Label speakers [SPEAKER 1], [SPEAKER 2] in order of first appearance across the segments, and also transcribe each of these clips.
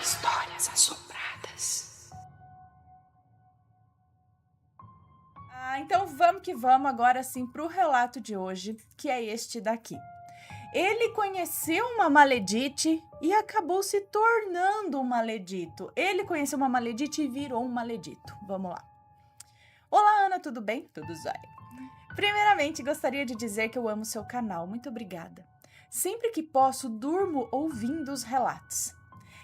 [SPEAKER 1] Histórias assombradas.
[SPEAKER 2] Então vamos que vamos agora sim para o relato de hoje, que é este daqui. Ele conheceu uma maledite e acabou se tornando um maledito. Ele conheceu uma maledite e virou um maledito. Vamos lá. Olá, Ana, tudo bem? Tudo jóia. Primeiramente, gostaria de dizer que eu amo seu canal. Muito obrigada. Sempre que posso, durmo ouvindo os relatos.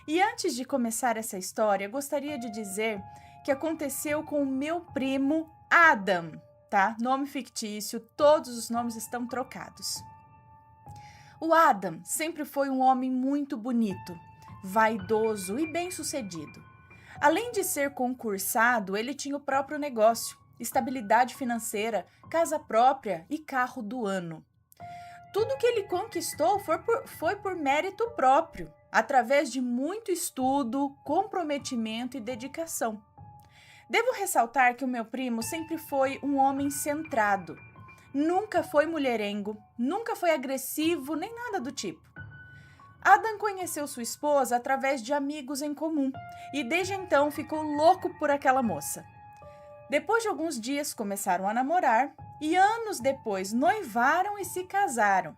[SPEAKER 2] E antes de começar essa história, gostaria de dizer que aconteceu com o meu primo Adam, tá? Nome fictício, todos os nomes estão trocados. O Adam sempre foi um homem muito bonito, vaidoso e bem-sucedido. Além de ser concursado, ele tinha o próprio negócio, estabilidade financeira, casa própria e carro do ano. Tudo que ele conquistou foi por mérito próprio, através de muito estudo, comprometimento e dedicação. Devo ressaltar que o meu primo sempre foi um homem centrado. Nunca foi mulherengo, nunca foi agressivo, nem nada do tipo. Adam conheceu sua esposa através de amigos em comum e desde então ficou louco por aquela moça. Depois de alguns dias começaram a namorar e anos depois noivaram e se casaram.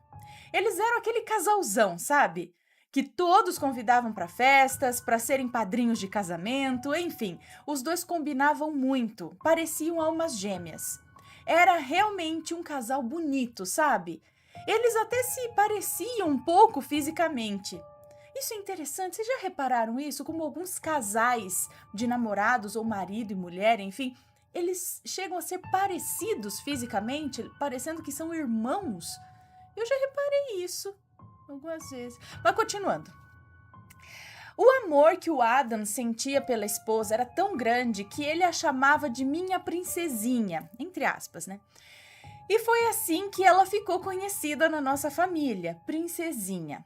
[SPEAKER 2] Eles eram aquele casalzão, sabe? Que todos convidavam para festas, para serem padrinhos de casamento, enfim, os dois combinavam muito, pareciam almas gêmeas. Era realmente um casal bonito, sabe? Eles até se pareciam um pouco fisicamente. Isso é interessante, vocês já repararam isso? Como alguns casais de namorados ou marido e mulher, enfim, eles chegam a ser parecidos fisicamente, parecendo que são irmãos. Eu já reparei isso algumas vezes. Mas continuando. O amor que o Adam sentia pela esposa era tão grande que ele a chamava de minha princesinha, entre aspas, né? E foi assim que ela ficou conhecida na nossa família, Princesinha.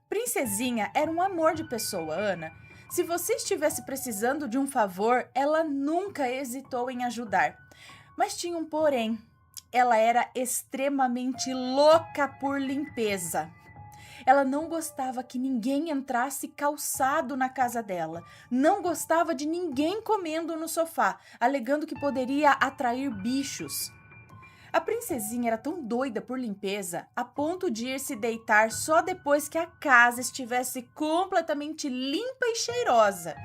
[SPEAKER 2] Princesinha era um amor de pessoa, Ana. Se você estivesse precisando de um favor, ela nunca hesitou em ajudar. Mas tinha um porém. Ela era extremamente louca por limpeza. Ela não gostava que ninguém entrasse calçado na casa dela. Não gostava de ninguém comendo no sofá, alegando que poderia atrair bichos. A princesinha era tão doida por limpeza, a ponto de ir se deitar só depois que a casa estivesse completamente limpa e cheirosa.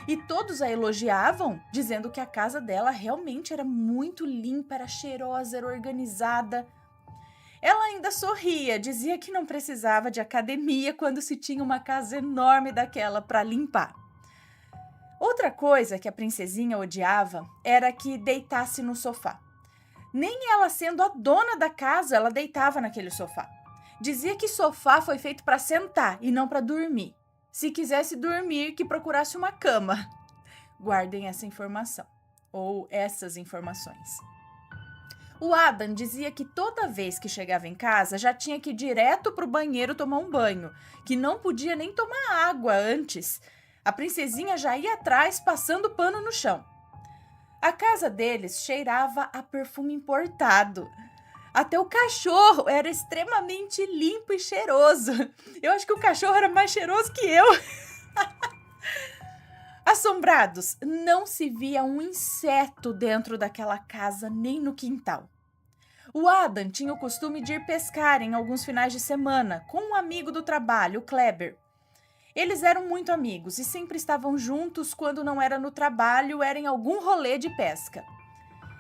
[SPEAKER 2] E todos a elogiavam, dizendo que a casa dela realmente era muito limpa, era cheirosa, era organizada. Ela ainda sorria, dizia que não precisava de academia quando se tinha uma casa enorme daquela para limpar. Outra coisa que a princesinha odiava era que deitasse no sofá. Nem ela sendo a dona da casa, ela deitava naquele sofá. Dizia que sofá foi feito para sentar e não para dormir. Se quisesse dormir, que procurasse uma cama. Guardem essa informação, ou essas informações. O Adam dizia que toda vez que chegava em casa já tinha que ir direto para o banheiro tomar um banho, que não podia nem tomar água antes. A princesinha já ia atrás passando pano no chão. A casa deles cheirava a perfume importado. Até o cachorro era extremamente limpo e cheiroso. Eu acho que o cachorro era mais cheiroso que eu. Assombrados, não se via um inseto dentro daquela casa, nem no quintal. O Adam tinha o costume de ir pescar em alguns finais de semana com um amigo do trabalho, o Kleber. Eles eram muito amigos e sempre estavam juntos quando não era no trabalho, era em algum rolê de pesca.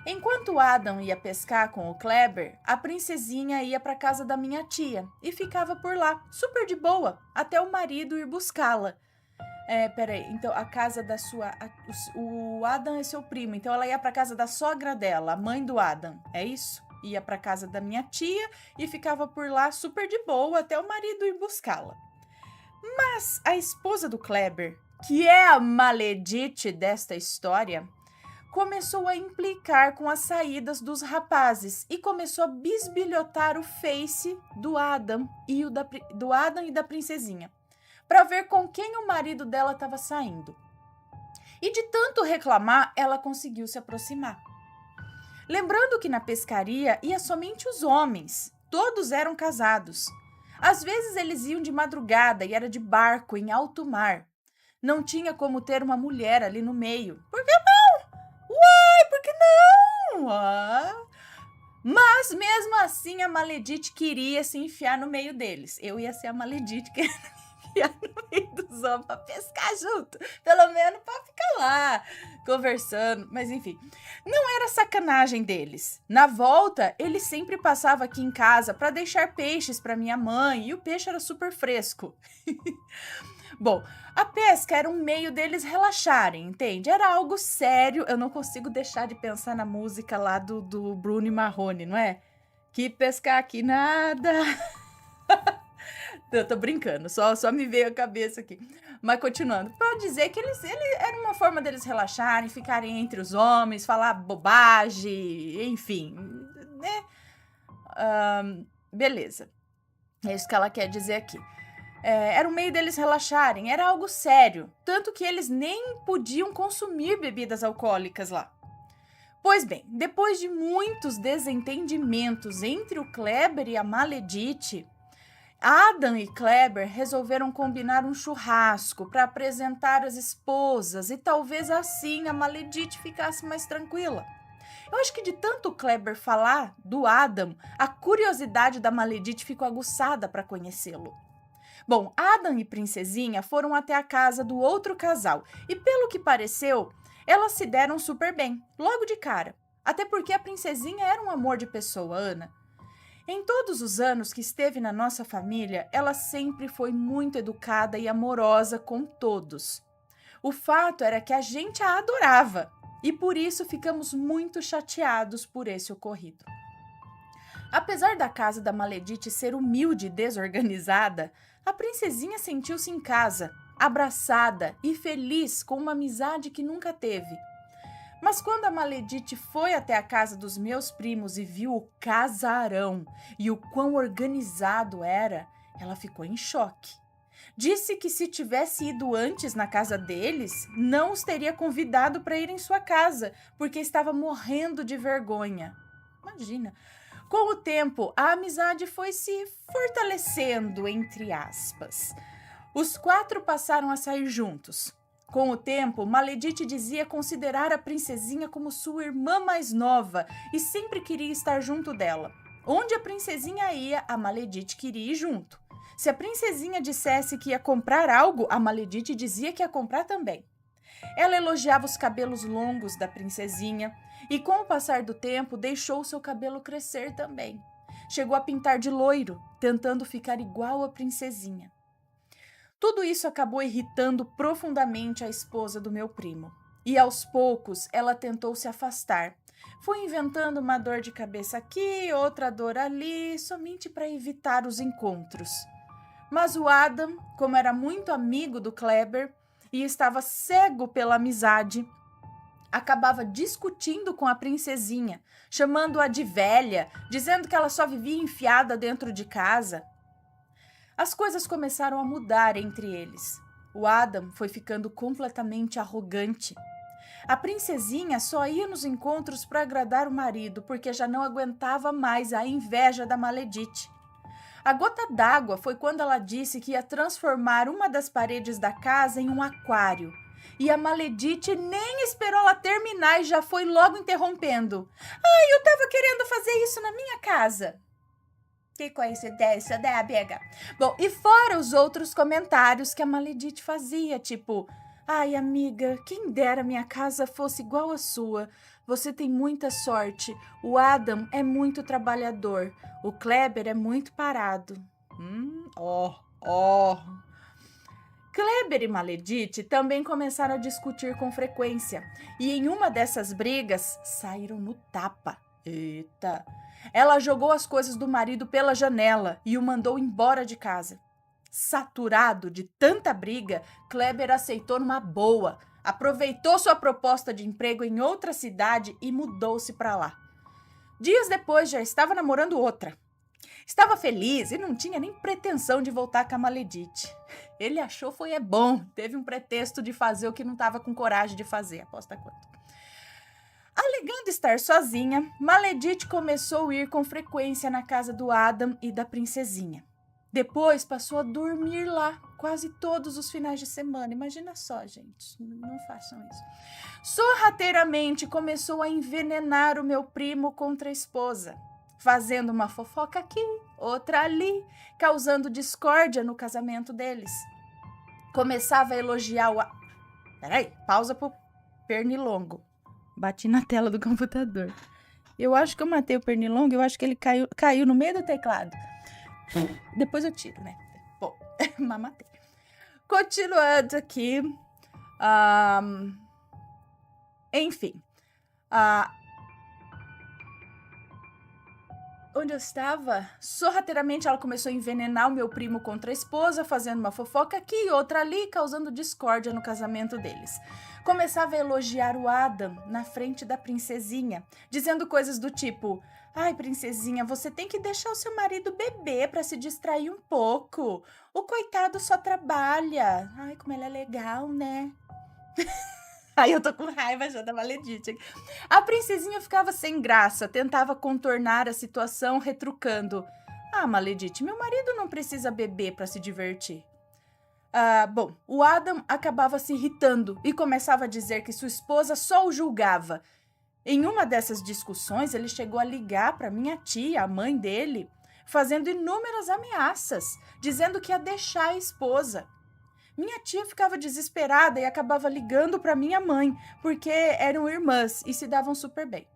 [SPEAKER 2] Enquanto Adam ia pescar com o Kleber, a princesinha ia para casa da minha tia e ficava por lá, super de boa, até o marido ir buscá-la. Peraí, então a casa da sua... o Adam é seu primo, então ela ia para casa da sogra dela, a mãe do Adam, é isso? Ia para casa da minha tia e ficava por lá super de boa até o marido ir buscá-la. Mas a esposa do Kleber, que é a maledite desta história, começou a implicar com as saídas dos rapazes e começou a bisbilhotar o Face do Adam e da princesinha, para ver com quem o marido dela estava saindo. E de tanto reclamar, ela conseguiu se aproximar. Lembrando que na pescaria ia somente os homens, todos eram casados. Às vezes eles iam de madrugada e era de barco em alto mar. Não tinha como ter uma mulher ali no meio. Por que não? Uai, por que não? Mas mesmo assim a Maledite queria se enfiar no meio deles. Eu ia ser a Maledite querendo me enfiar no meio dos homens pra pescar junto. Pelo menos pra ficar lá conversando. Mas enfim, não era sacanagem deles. Na volta, ele sempre passava aqui em casa pra deixar peixes pra minha mãe. E o peixe era super fresco. Bom, a pesca era um meio deles relaxarem, entende? Era algo sério, eu não consigo deixar de pensar na música lá do Bruno e Marrone, não é? Que pescar aqui nada. Eu tô brincando, só me veio a cabeça aqui. Mas continuando, pode dizer que eles era uma forma deles relaxarem, ficarem entre os homens, falar bobagem, enfim, né? Beleza, é isso que ela quer dizer aqui. Era um meio deles relaxarem, era algo sério, tanto que eles nem podiam consumir bebidas alcoólicas lá. Pois bem, depois de muitos desentendimentos entre o Kleber e a Maledite, Adam e Kleber resolveram combinar um churrasco para apresentar as esposas e talvez assim a Maledite ficasse mais tranquila. Eu acho que de tanto o Kleber falar do Adam, a curiosidade da Maledite ficou aguçada para conhecê-lo. Bom, Adam e Princesinha foram até a casa do outro casal e, pelo que pareceu, elas se deram super bem, logo de cara. Até porque a Princesinha era um amor de pessoa, Ana. Em todos os anos que esteve na nossa família, ela sempre foi muito educada e amorosa com todos. O fato era que a gente a adorava e por isso ficamos muito chateados por esse ocorrido. Apesar da casa da Maledite ser humilde e desorganizada, a Princesinha sentiu-se em casa, abraçada e feliz com uma amizade que nunca teve. Mas quando a Maledite foi até a casa dos meus primos e viu o casarão e o quão organizado era, ela ficou em choque. Disse que se tivesse ido antes na casa deles, não os teria convidado para ir em sua casa, porque estava morrendo de vergonha. Imagina! Com o tempo, a amizade foi se fortalecendo, entre aspas. Os 4 passaram a sair juntos. Com o tempo, Maledite dizia considerar a Princesinha como sua irmã mais nova e sempre queria estar junto dela. Onde a Princesinha ia, a Maledite queria ir junto. Se a Princesinha dissesse que ia comprar algo, a Maledite dizia que ia comprar também. Ela elogiava os cabelos longos da Princesinha e, com o passar do tempo, deixou seu cabelo crescer também. Chegou a pintar de loiro, tentando ficar igual à Princesinha. Tudo isso acabou irritando profundamente a esposa do meu primo. E, aos poucos, ela tentou se afastar. Foi inventando uma dor de cabeça aqui, outra dor ali, somente para evitar os encontros. Mas o Adam, como era muito amigo do Kleber e estava cego pela amizade, acabava discutindo com a Princesinha, chamando-a de velha, dizendo que ela só vivia enfiada dentro de casa. As coisas começaram a mudar entre eles. O Adam foi ficando completamente arrogante. A Princesinha só ia nos encontros para agradar o marido, porque já não aguentava mais a inveja da Maledite. A gota d'água foi quando ela disse que ia transformar uma das paredes da casa em um aquário. E a Maledite nem esperou ela terminar e já foi logo interrompendo. Ai, eu tava querendo fazer isso na minha casa. Que coincidência, né, amiga? Bom, e fora os outros comentários que a Maledite fazia, tipo... Ai, amiga, quem dera minha casa fosse igual à sua. Você tem muita sorte. O Adam é muito trabalhador. O Kleber é muito parado. Kleber e Maledite também começaram a discutir com frequência. E em uma dessas brigas, saíram no tapa. Eita! Ela jogou as coisas do marido pela janela e o mandou embora de casa. Saturado de tanta briga, Kleber aceitou numa boa, aproveitou sua proposta de emprego em outra cidade e mudou-se para lá. Dias depois já estava namorando outra. Estava feliz e não tinha nem pretensão de voltar com a Maledite. Ele achou foi bom, teve um pretexto de fazer o que não estava com coragem de fazer, aposta quanto. Alegando estar sozinha, Maledite começou a ir com frequência na casa do Adam e da Princesinha. Depois passou a dormir lá quase todos os finais de semana. Imagina só, gente, não façam isso. Sorrateiramente começou a envenenar o meu primo contra a esposa, fazendo uma fofoca aqui, outra ali, causando discórdia no casamento deles. Começava a elogiar o... Peraí, pausa pro pernilongo. Bati na tela do computador. Eu acho que eu matei o pernilongo, eu acho que ele caiu no meio do teclado. Depois eu tiro, né? Bom, mas matei. Continuando aqui. Enfim. Onde eu estava? Sorrateiramente ela começou a envenenar o meu primo contra a esposa, fazendo uma fofoca aqui e outra ali, causando discórdia no casamento deles. Começava a elogiar o Adam na frente da princesinha, dizendo coisas do tipo: ai, princesinha, você tem que deixar o seu marido beber para se distrair um pouco. O coitado só trabalha. Ai, como ela é legal, né? Aí eu tô com raiva já da Maledite. A princesinha ficava sem graça, tentava contornar a situação, retrucando: ah, Maledite, meu marido não precisa beber para se divertir. Bom, o Adam acabava se irritando e começava a dizer que sua esposa só o julgava. Em uma dessas discussões, ele chegou a ligar para minha tia, a mãe dele, fazendo inúmeras ameaças, dizendo que ia deixar a esposa. Minha tia ficava desesperada e acabava ligando para minha mãe, porque eram irmãs e se davam super bem.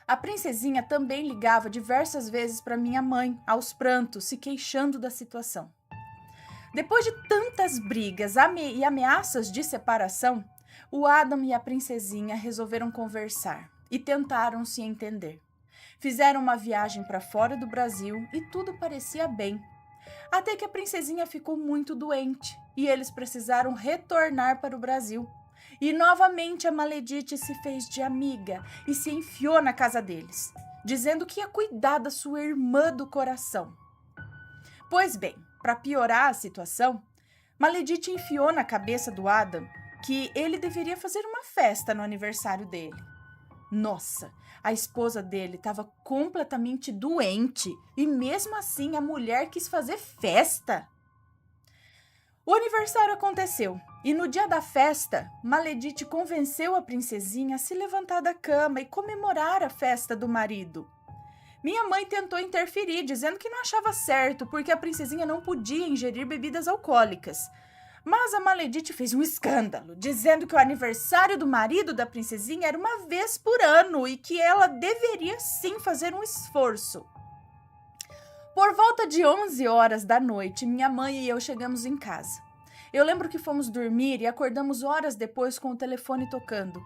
[SPEAKER 2] A princesinha também ligava diversas vezes para minha mãe, aos prantos, se queixando da situação. Depois de tantas brigas e ameaças de separação, o Adam e a princesinha resolveram conversar e tentaram se entender. Fizeram uma viagem para fora do Brasil e tudo parecia bem. Até que a princesinha ficou muito doente e eles precisaram retornar para o Brasil. E novamente a Maledite se fez de amiga e se enfiou na casa deles, dizendo que ia cuidar da sua irmã do coração. Pois bem, para piorar a situação, Maledite enfiou na cabeça do Adam que ele deveria fazer uma festa no aniversário dele. Nossa, a esposa dele estava completamente doente e mesmo assim a mulher quis fazer festa. O aniversário aconteceu e no dia da festa, Maledite convenceu a princesinha a se levantar da cama e comemorar a festa do marido. Minha mãe tentou interferir, dizendo que não achava certo porque a princesinha não podia ingerir bebidas alcoólicas. Mas a Maledite fez um escândalo, dizendo que o aniversário do marido da princesinha era uma vez por ano e que ela deveria sim fazer um esforço. Por volta de 11 horas da noite, minha mãe e eu chegamos em casa. Eu lembro que fomos dormir e acordamos horas depois com o telefone tocando.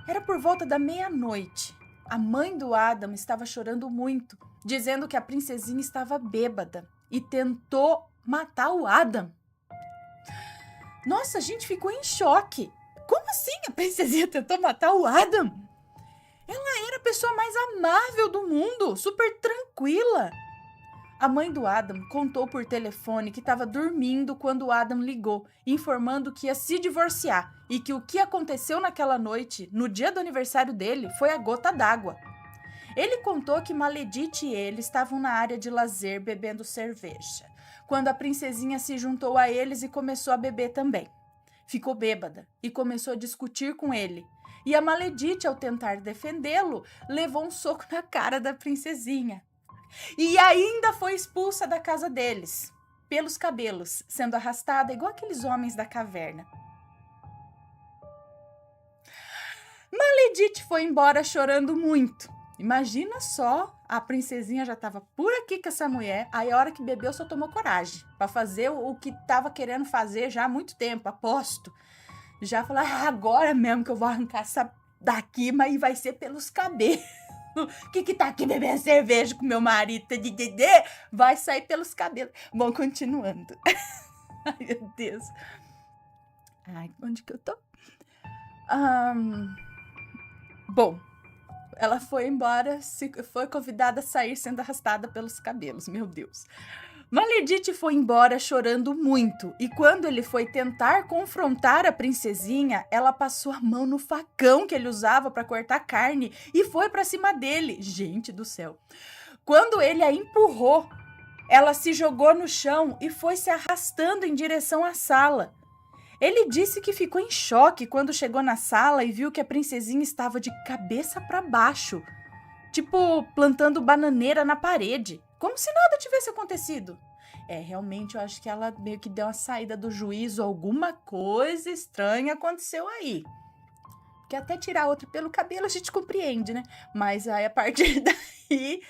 [SPEAKER 2] Era por volta da meia-noite. A mãe do Adam estava chorando muito, dizendo que a princesinha estava bêbada e tentou matar o Adam. Nossa, a gente ficou em choque. Como assim a princesinha tentou matar o Adam? Ela era a pessoa mais amável do mundo, super tranquila. A mãe do Adam contou por telefone que estava dormindo quando o Adam ligou, informando que ia se divorciar e que o que aconteceu naquela noite, no dia do aniversário dele, foi a gota d'água. Ele contou que Maledite e ele estavam na área de lazer bebendo cerveja, quando a princesinha se juntou a eles e começou a beber também. Ficou bêbada e começou a discutir com ele. E a Maledite, ao tentar defendê-lo, levou um soco na cara da princesinha. E ainda foi expulsa da casa deles, pelos cabelos, sendo arrastada igual aqueles homens da caverna. Maledite foi embora chorando muito. Imagina só, a princesinha já estava por aqui com essa mulher, aí a hora que bebeu só tomou coragem para fazer o que estava querendo fazer já há muito tempo, aposto. Já falou, agora mesmo que eu vou arrancar essa daqui, mas vai ser pelos cabelos. Que tá aqui bebendo cerveja com meu marido, vai sair pelos cabelos. Bom, continuando. Ai, meu Deus. Ai, onde que eu tô? Bom, ela foi embora, foi convidada a sair sendo arrastada pelos cabelos, meu Deus. Maledite foi embora chorando muito, e quando ele foi tentar confrontar a princesinha, ela passou a mão no facão que ele usava para cortar carne e foi para cima dele. Gente do céu. Quando ele a empurrou, Ela se jogou no chão e foi se arrastando em direção à sala. Ele disse que ficou em choque quando chegou na sala e viu que a princesinha estava de cabeça para baixo, tipo plantando bananeira na parede, como se nada tivesse acontecido. Realmente eu acho que ela meio que deu uma saída do juízo, alguma coisa estranha aconteceu aí. Porque até tirar outro pelo cabelo a gente compreende, né? Mas aí a partir daí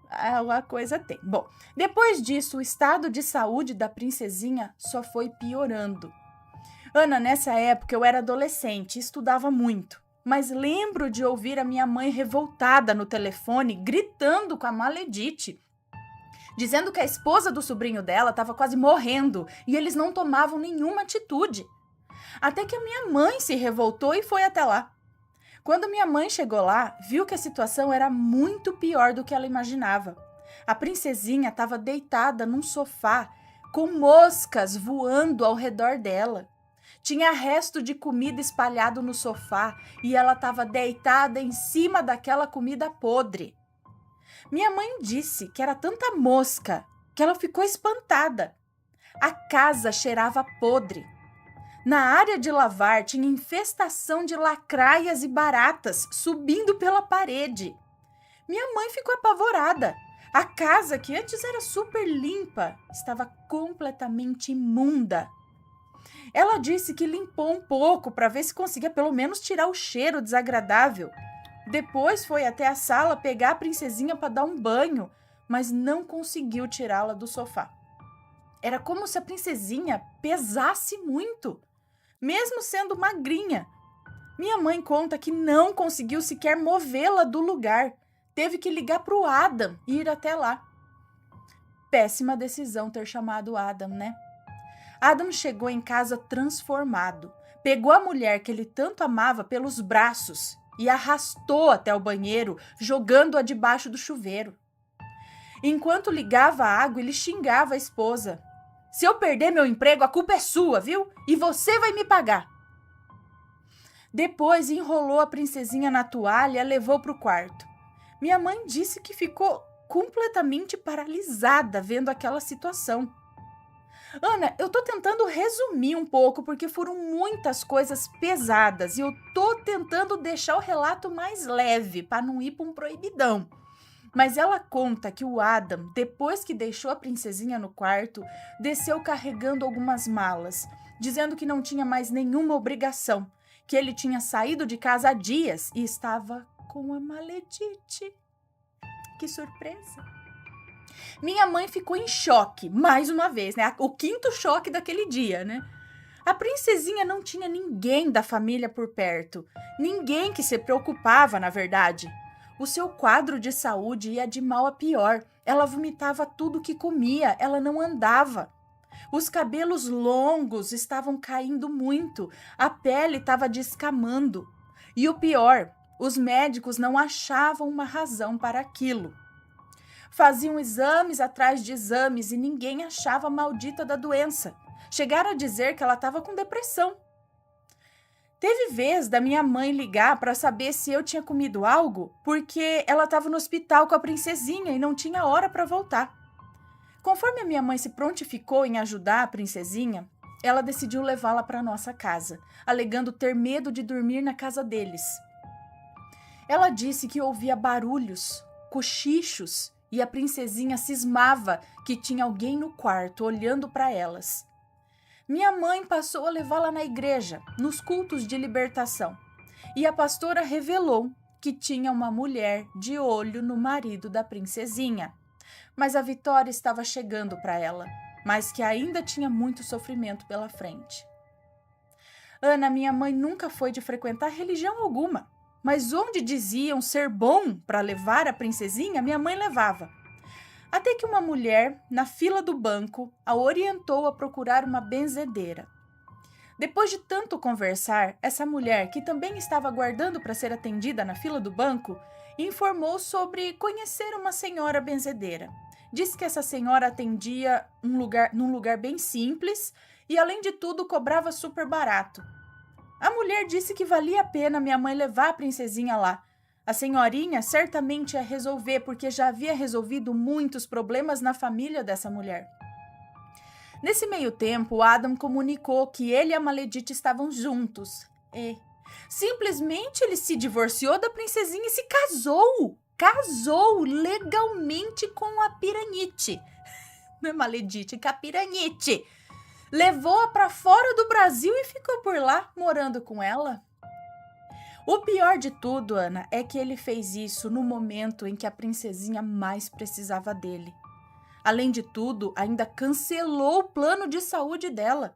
[SPEAKER 2] a coisa tem. Bom, depois disso o estado de saúde da princesinha só foi piorando. Ana, nessa época eu era adolescente e estudava muito, mas lembro de ouvir a minha mãe revoltada no telefone, gritando com a Maledite, dizendo que a esposa do sobrinho dela estava quase morrendo e eles não tomavam nenhuma atitude. Até que a minha mãe se revoltou e foi até lá. Quando minha mãe chegou lá, viu que a situação era muito pior do que ela imaginava. A princesinha estava deitada num sofá, com moscas voando ao redor dela. Tinha resto de comida espalhado no sofá e ela estava deitada em cima daquela comida podre. Minha mãe disse que era tanta mosca que ela ficou espantada. A casa cheirava podre. Na área de lavar tinha infestação de lacraias e baratas subindo pela parede. Minha mãe ficou apavorada. A casa, que antes era super limpa, estava completamente imunda. Ela disse que limpou um pouco para ver se conseguia pelo menos tirar o cheiro desagradável. Depois foi até a sala pegar a princesinha para dar um banho, mas não conseguiu tirá-la do sofá. Era como se a princesinha pesasse muito, mesmo sendo magrinha. Minha mãe conta que não conseguiu sequer movê-la do lugar. Teve que ligar para o Adam e ir até lá. Péssima decisão ter chamado Adam, né? Adam chegou em casa transformado. Pegou a mulher que ele tanto amava pelos braços e arrastou até o banheiro, jogando-a debaixo do chuveiro. Enquanto ligava a água, ele xingava a esposa. Se eu perder meu emprego, a culpa é sua, viu? E você vai me pagar. Depois enrolou a princesinha na toalha e a levou para o quarto. Minha mãe disse que ficou completamente paralisada vendo aquela situação. Ana, eu tô tentando resumir um pouco porque foram muitas coisas pesadas e eu tô tentando deixar o relato mais leve para não ir para um proibidão. Mas ela conta que o Adam, depois que deixou a princesinha no quarto, desceu carregando algumas malas, dizendo que não tinha mais nenhuma obrigação, que ele tinha saído de casa há dias e estava com a Maledite. Que surpresa! Minha mãe ficou em choque, mais uma vez, né? O quinto choque daquele dia, né? A princesinha não tinha ninguém da família por perto, ninguém que se preocupava, na verdade. O seu quadro de saúde ia de mal a pior. Ela vomitava tudo que comia, ela não andava. Os cabelos longos estavam caindo muito, a pele estava descamando. E o pior, os médicos não achavam uma razão para aquilo. Faziam exames atrás de exames e ninguém achava a maldita da doença. Chegaram a dizer que ela estava com depressão. Teve vez da minha mãe ligar para saber se eu tinha comido algo, porque ela estava no hospital com a princesinha e não tinha hora para voltar. Conforme a minha mãe se prontificou em ajudar a princesinha, ela decidiu levá-la para nossa casa, alegando ter medo de dormir na casa deles. Ela disse que ouvia barulhos, cochichos, e a princesinha cismava que tinha alguém no quarto olhando para elas. Minha mãe passou a levá-la na igreja, nos cultos de libertação, e a pastora revelou que tinha uma mulher de olho no marido da princesinha. Mas a vitória estava chegando para ela, mas que ainda tinha muito sofrimento pela frente. Ana, minha mãe, nunca foi de frequentar religião alguma, mas onde diziam ser bom para levar a princesinha, minha mãe levava. Até que uma mulher, na fila do banco, a orientou a procurar uma benzedeira. Depois de tanto conversar, essa mulher, que também estava aguardando para ser atendida na fila do banco, informou sobre conhecer uma senhora benzedeira. Disse que essa senhora atendia num lugar bem simples e, além de tudo, cobrava super barato. A mulher disse que valia a pena minha mãe levar a princesinha lá. A senhorinha certamente ia resolver, porque já havia resolvido muitos problemas na família dessa mulher. Nesse meio tempo, Adam comunicou que ele e a Maledite estavam juntos. Simplesmente ele se divorciou da princesinha e se casou. Casou legalmente com a Piranite. Não é Maledite, com a Piranite. Levou-a para fora do Brasil e ficou por lá, morando com ela. O pior de tudo, Ana, é que ele fez isso no momento em que a princesinha mais precisava dele. Além de tudo, ainda cancelou o plano de saúde dela.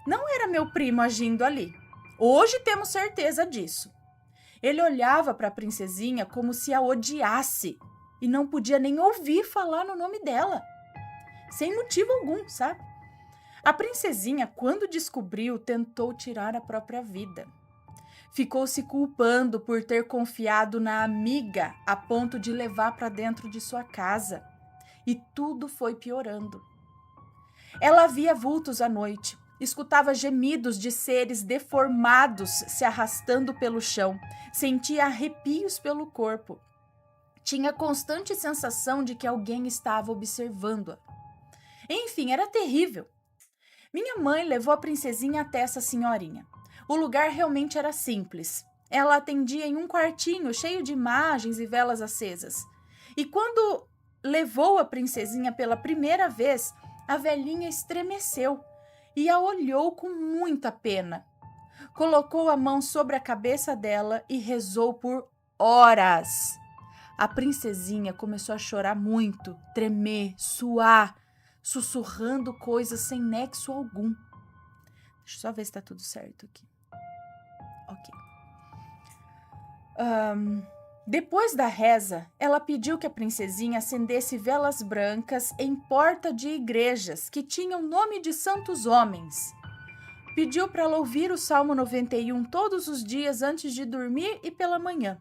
[SPEAKER 2] Não era meu primo agindo ali. Hoje temos certeza disso. Ele olhava para a princesinha como se a odiasse e não podia nem ouvir falar no nome dela. Sem motivo algum, sabe? A princesinha, quando descobriu, tentou tirar a própria vida. Ficou se culpando por ter confiado na amiga a ponto de levar para dentro de sua casa. E tudo foi piorando. Ela via vultos à noite, escutava gemidos de seres deformados se arrastando pelo chão, sentia arrepios pelo corpo. Tinha constante sensação de que alguém estava observando-a. Enfim, era terrível. Minha mãe levou a princesinha até essa senhorinha. O lugar realmente era simples. Ela atendia em um quartinho cheio de imagens e velas acesas. E quando levou a princesinha pela primeira vez, a velhinha estremeceu e a olhou com muita pena. Colocou a mão sobre a cabeça dela e rezou por horas. A princesinha começou a chorar muito, tremer, suar, sussurrando coisas sem nexo algum. Deixa eu só ver se tá tudo certo aqui. Ok. Depois da reza, ela pediu que a princesinha acendesse velas brancas em porta de igrejas que tinham nome de santos homens. Pediu para ela ouvir o Salmo 91 todos os dias antes de dormir e pela manhã.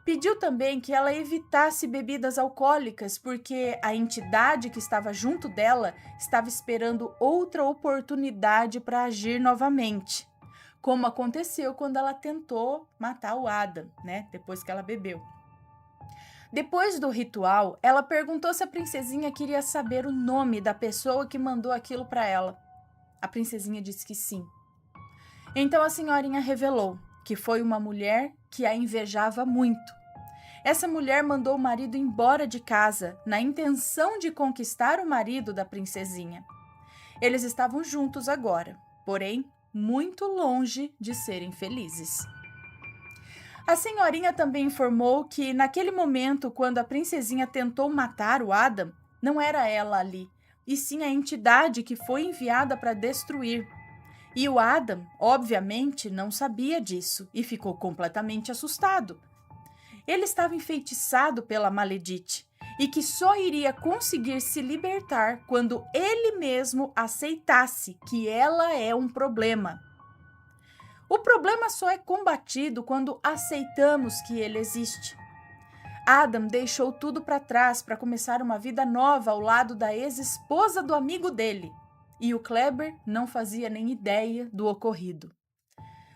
[SPEAKER 2] Pediu também que ela evitasse bebidas alcoólicas, porque a entidade que estava junto dela estava esperando outra oportunidade para agir novamente, como aconteceu quando ela tentou matar o Adam, né? Depois que ela bebeu. Depois do ritual, ela perguntou se a princesinha queria saber o nome da pessoa que mandou aquilo para ela. A princesinha disse que sim. Então a senhorinha revelou que foi uma mulher que a invejava muito. Essa mulher mandou o marido embora de casa na intenção de conquistar o marido da princesinha. Eles estavam juntos agora, porém muito longe de serem felizes. A senhorinha também informou que naquele momento, quando a princesinha tentou matar o Adam, não era ela ali, e sim a entidade que foi enviada para destruir. E o Adam, obviamente, não sabia disso e ficou completamente assustado. Ele estava enfeitiçado pela Maledite e que só iria conseguir se libertar quando ele mesmo aceitasse que ela é um problema. O problema só é combatido quando aceitamos que ele existe. Adam deixou tudo para trás para começar uma vida nova ao lado da ex-esposa do amigo dele. E o Kleber não fazia nem ideia do ocorrido.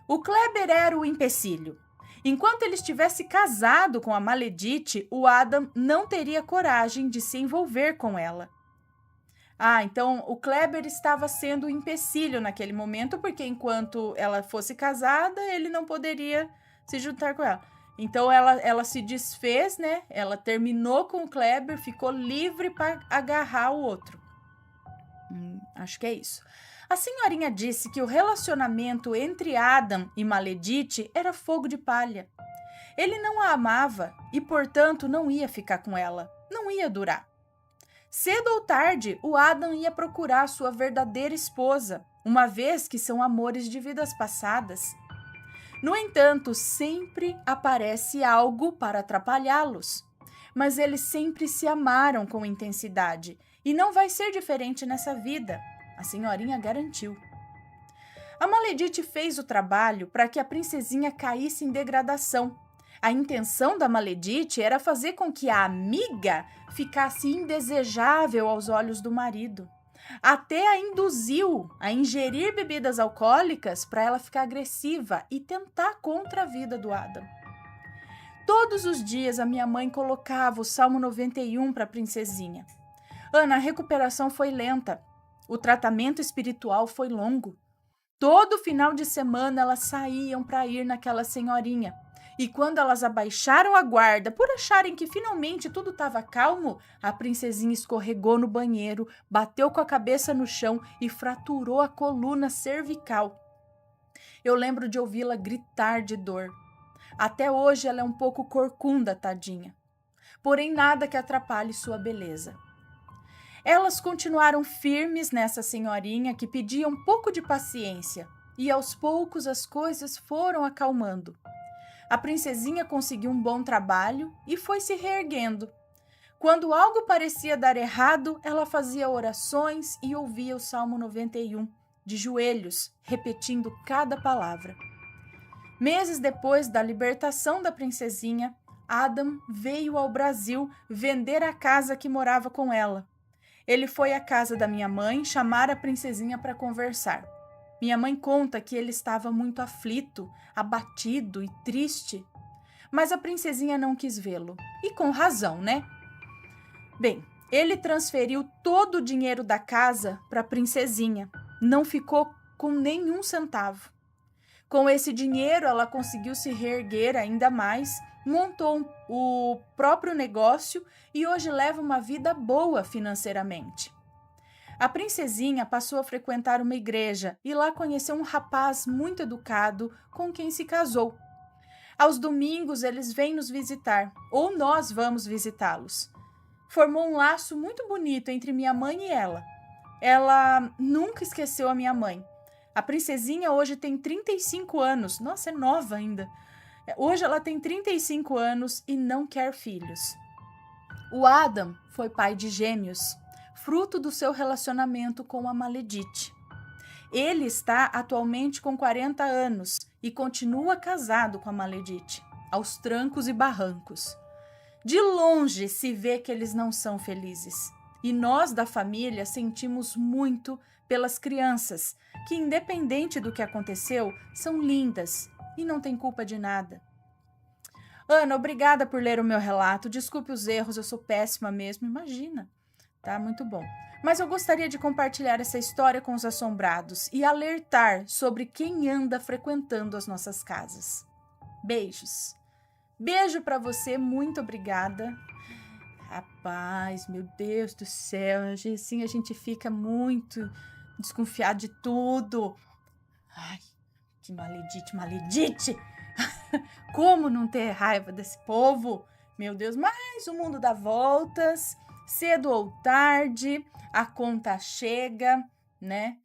[SPEAKER 2] O Kleber era o empecilho. Enquanto ele estivesse casado com a Maledite, o Adam não teria coragem de se envolver com ela. Então o Kleber estava sendo o empecilho naquele momento, porque enquanto ela fosse casada, ele não poderia se juntar com ela. Então ela se desfez, né? Ela terminou com o Kleber, ficou livre para agarrar o outro. Acho que é isso. A senhorinha disse que o relacionamento entre Adam e Maledite era fogo de palha. Ele não a amava e, portanto, não ia ficar com ela. Não ia durar. Cedo ou tarde, o Adam ia procurar sua verdadeira esposa, uma vez que são amores de vidas passadas. No entanto, sempre aparece algo para atrapalhá-los. Mas eles sempre se amaram com intensidade. E não vai ser diferente nessa vida, a senhorinha garantiu. A Maledite fez o trabalho para que a princesinha caísse em degradação. A intenção da Maledite era fazer com que a amiga ficasse indesejável aos olhos do marido. Até a induziu a ingerir bebidas alcoólicas para ela ficar agressiva e tentar contra a vida do Adam. Todos os dias a minha mãe colocava o Salmo 91 para a princesinha. Ana, a recuperação foi lenta. O tratamento espiritual foi longo. Todo final de semana elas saíam para ir naquela senhorinha. E quando elas abaixaram a guarda por acharem que finalmente tudo estava calmo, a princesinha escorregou no banheiro, bateu com a cabeça no chão e fraturou a coluna cervical. Eu lembro de ouvi-la gritar de dor. Até hoje ela é um pouco corcunda, tadinha. Porém, nada que atrapalhe sua beleza. Elas continuaram firmes nessa senhorinha que pedia um pouco de paciência, e aos poucos as coisas foram acalmando. A princesinha conseguiu um bom trabalho e foi se reerguendo. Quando algo parecia dar errado, ela fazia orações e ouvia o Salmo 91, de joelhos, repetindo cada palavra. Meses depois da libertação da princesinha, Adam veio ao Brasil vender a casa que morava com ela. Ele foi à casa da minha mãe chamar a princesinha para conversar. Minha mãe conta que ele estava muito aflito, abatido e triste. Mas a princesinha não quis vê-lo. E com razão, né? Bem, ele transferiu todo o dinheiro da casa para a princesinha. Não ficou com nenhum centavo. Com esse dinheiro, ela conseguiu se reerguer ainda mais, montou o próprio negócio e hoje leva uma vida boa financeiramente. A princesinha passou a frequentar uma igreja e lá conheceu um rapaz muito educado com quem se casou. Aos domingos eles vêm nos visitar, ou nós vamos visitá-los. Formou um laço muito bonito entre minha mãe e ela. Ela nunca esqueceu a minha mãe. A princesinha hoje tem 35 anos. Nossa, é nova ainda. Hoje ela tem 35 anos e não quer filhos. O Adam foi pai de gêmeos, fruto do seu relacionamento com a Maledite. Ele está atualmente com 40 anos e continua casado com a Maledite, aos trancos e barrancos. De longe se vê que eles não são felizes. E nós da família sentimos muito pelas crianças, que independente do que aconteceu, são lindas e não têm culpa de nada. Ana, obrigada por ler o meu relato. Desculpe os erros, eu sou péssima mesmo, imagina. Tá muito bom. Mas eu gostaria de compartilhar essa história com os assombrados e alertar sobre quem anda frequentando as nossas casas. Beijos. Beijo pra você, muito obrigada. Rapaz, meu Deus do céu, assim a gente fica muito desconfiado de tudo. Ai, que maledite. Como não ter raiva desse povo? Meu Deus, mas o mundo dá voltas, cedo ou tarde, a conta chega, né?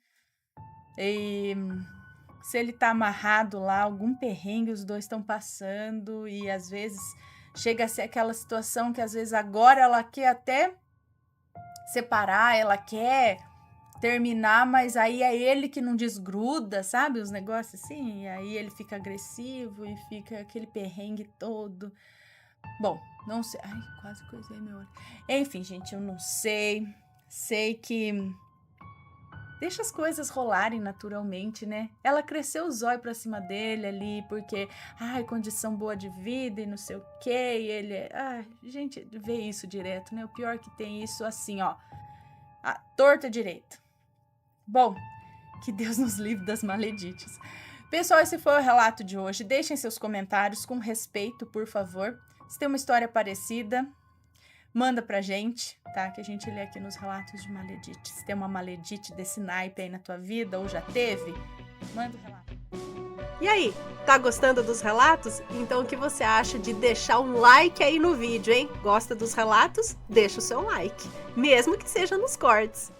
[SPEAKER 2] E se ele tá amarrado lá, algum perrengue os dois estão passando e às vezes chega a ser aquela situação que às vezes agora ela quer até separar, ela quer terminar, mas aí é ele que não desgruda, sabe? Os negócios assim, e aí ele fica agressivo e fica aquele perrengue todo. Bom, não sei. Ai, quase coisei meu olho. Enfim, gente, eu não sei. Sei que deixa as coisas rolarem naturalmente, né? Ela cresceu o zóio pra cima dele ali, porque, ai, condição boa de vida e não sei o quê, e ele... Ai, gente, vê isso direto, né? O pior que tem isso assim, ó, a torta direita. Bom, que Deus nos livre das maledites. Pessoal, esse foi o relato de hoje. Deixem seus comentários com respeito, por favor. Se tem uma história parecida, manda pra gente, tá? Que a gente lê aqui nos relatos de maledite. Se tem uma maledite desse naipe aí na tua vida, ou já teve, manda o relato.
[SPEAKER 3] E aí, tá gostando dos relatos? Então o que você acha de deixar um like aí no vídeo, hein? Gosta dos relatos? Deixa o seu like, mesmo que seja nos cortes.